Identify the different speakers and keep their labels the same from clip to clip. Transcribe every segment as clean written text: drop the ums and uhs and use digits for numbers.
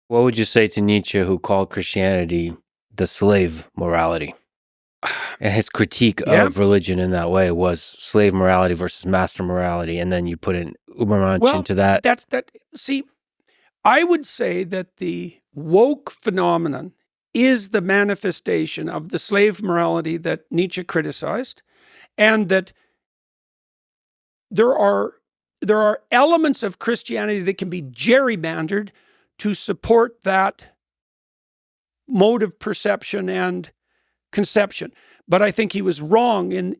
Speaker 1: What would you say to Nietzsche, who called Christianity the slave morality? And his critique of religion in that way was slave morality versus master morality. And then you put in Ubermensch into that.
Speaker 2: See, I would say that the woke phenomenon is the manifestation of the slave morality that Nietzsche criticized, and that there are elements of Christianity that can be gerrymandered to support that mode of perception and conception. But I think he was wrong in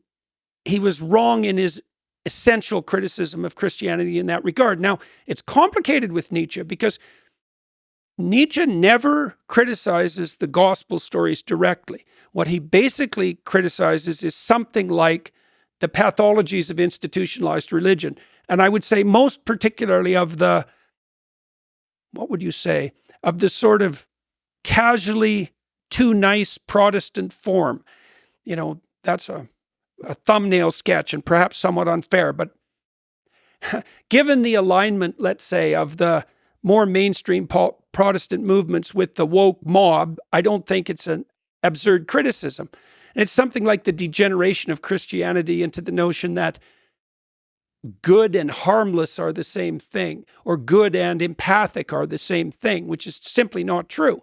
Speaker 2: his essential criticism of Christianity in that regard. Now, it's complicated with Nietzsche because Nietzsche never criticizes the gospel stories directly. What he basically criticizes is something like the pathologies of institutionalized religion. And I would say most particularly of the, what would you say, of the sort of casually too nice Protestant form. You know, that's a thumbnail sketch and perhaps somewhat unfair, but given the alignment, let's say, of the more mainstream Protestant movements with the woke mob, I don't think it's an absurd criticism. And it's something like the degeneration of Christianity into the notion that good and harmless are the same thing, or good and empathic are the same thing, which is simply not true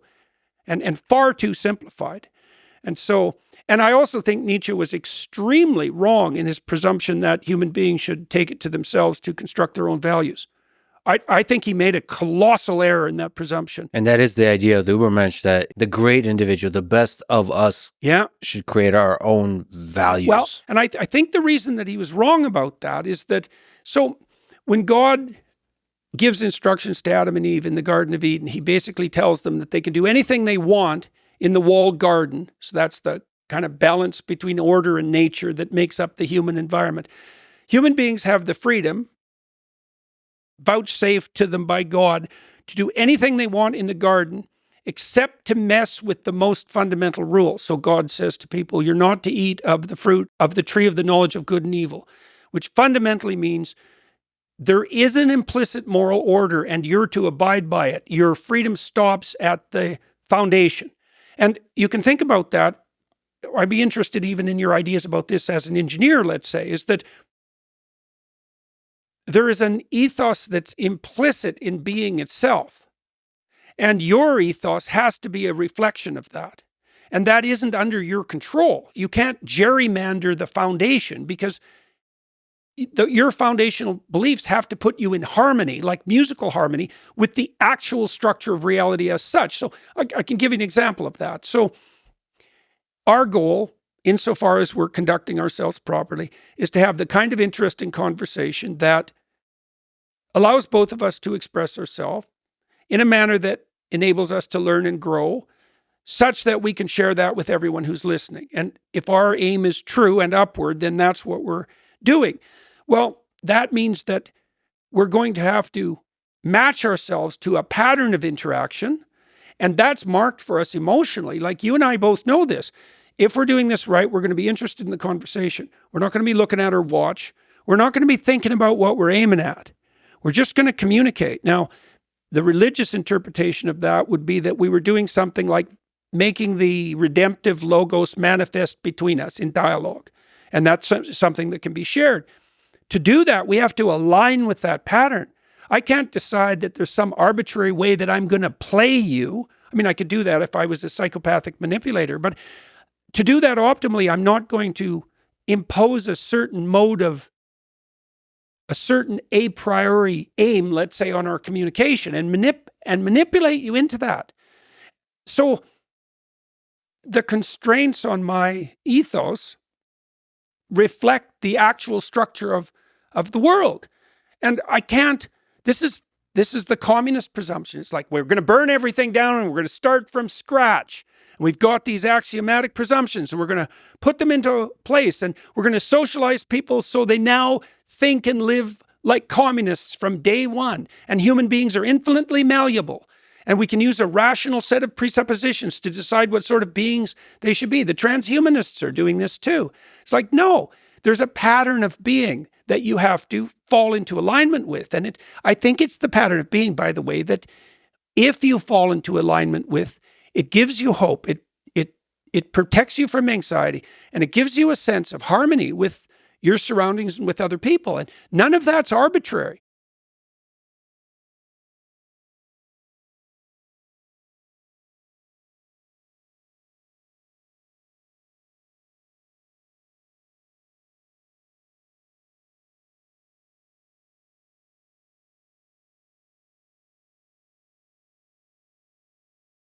Speaker 2: and far too simplified. And I also think Nietzsche was extremely wrong in his presumption that human beings should take it to themselves to construct their own values. I think he made a colossal error in that presumption.
Speaker 1: And that is the idea of the Ubermensch, that the great individual, the best of us, should create our own values.
Speaker 2: Well, and I think the reason that he was wrong about that is that, so when God gives instructions to Adam and Eve in the Garden of Eden, he basically tells them that they can do anything they want in the walled garden. So that's the kind of balance between order and nature that makes up the human environment. Human beings have the freedom vouchsafed to them by God to do anything they want in the garden except to mess with the most fundamental rule. So God says to people, you're not to eat of the fruit of the tree of the knowledge of good and evil, which fundamentally means there is an implicit moral order and you're to abide by it. Your freedom stops at the foundation. And you can think about that. I'd be interested even in your ideas about this as an engineer, let's say, is that there is an ethos that's implicit in being itself. And your ethos has to be a reflection of that. And that isn't under your control. You can't gerrymander the foundation because your foundational beliefs have to put you in harmony, like musical harmony, with the actual structure of reality as such. So I can give you an example of that. So our goal, insofar as we're conducting ourselves properly, is to have the kind of interesting conversation that allows both of us to express ourselves in a manner that enables us to learn and grow, such that we can share that with everyone who's listening. And if our aim is true and upward, then that's what we're doing. Well, that means that we're going to have to match ourselves to a pattern of interaction, and that's marked for us emotionally. Like you and I both know this. If we're doing this right, we're going to be interested in the conversation. We're not going to be looking at our watch. We're not going to be thinking about what we're aiming at. We're just going to communicate. Now, the religious interpretation of that would be that we were doing something like making the redemptive logos manifest between us in dialogue. And that's something that can be shared. To do that, we have to align with that pattern. I can't decide that there's some arbitrary way that I'm going to play you. I mean, I could do that if I was a psychopathic manipulator, but to do that optimally, I'm not going to impose a certain mode of, a certain a priori aim, let's say, on our communication and manipulate you into that. So the constraints on my ethos reflect the actual structure of the world. And I can't, this is the communist presumption. It's like, we're going to burn everything down and we're going to start from scratch. And we've got these axiomatic presumptions and we're going to put them into place and we're going to socialize people so they now think and live like communists from day one. And human beings are infinitely malleable. And we can use a rational set of presuppositions to decide what sort of beings they should be. The transhumanists are doing this too. It's like, no, there's a pattern of being that you have to fall into alignment with. And I think it's the pattern of being, by the way, that if you fall into alignment with, it gives you hope. It protects you from anxiety, and it gives you a sense of harmony with your surroundings and with other people. And none of that's arbitrary.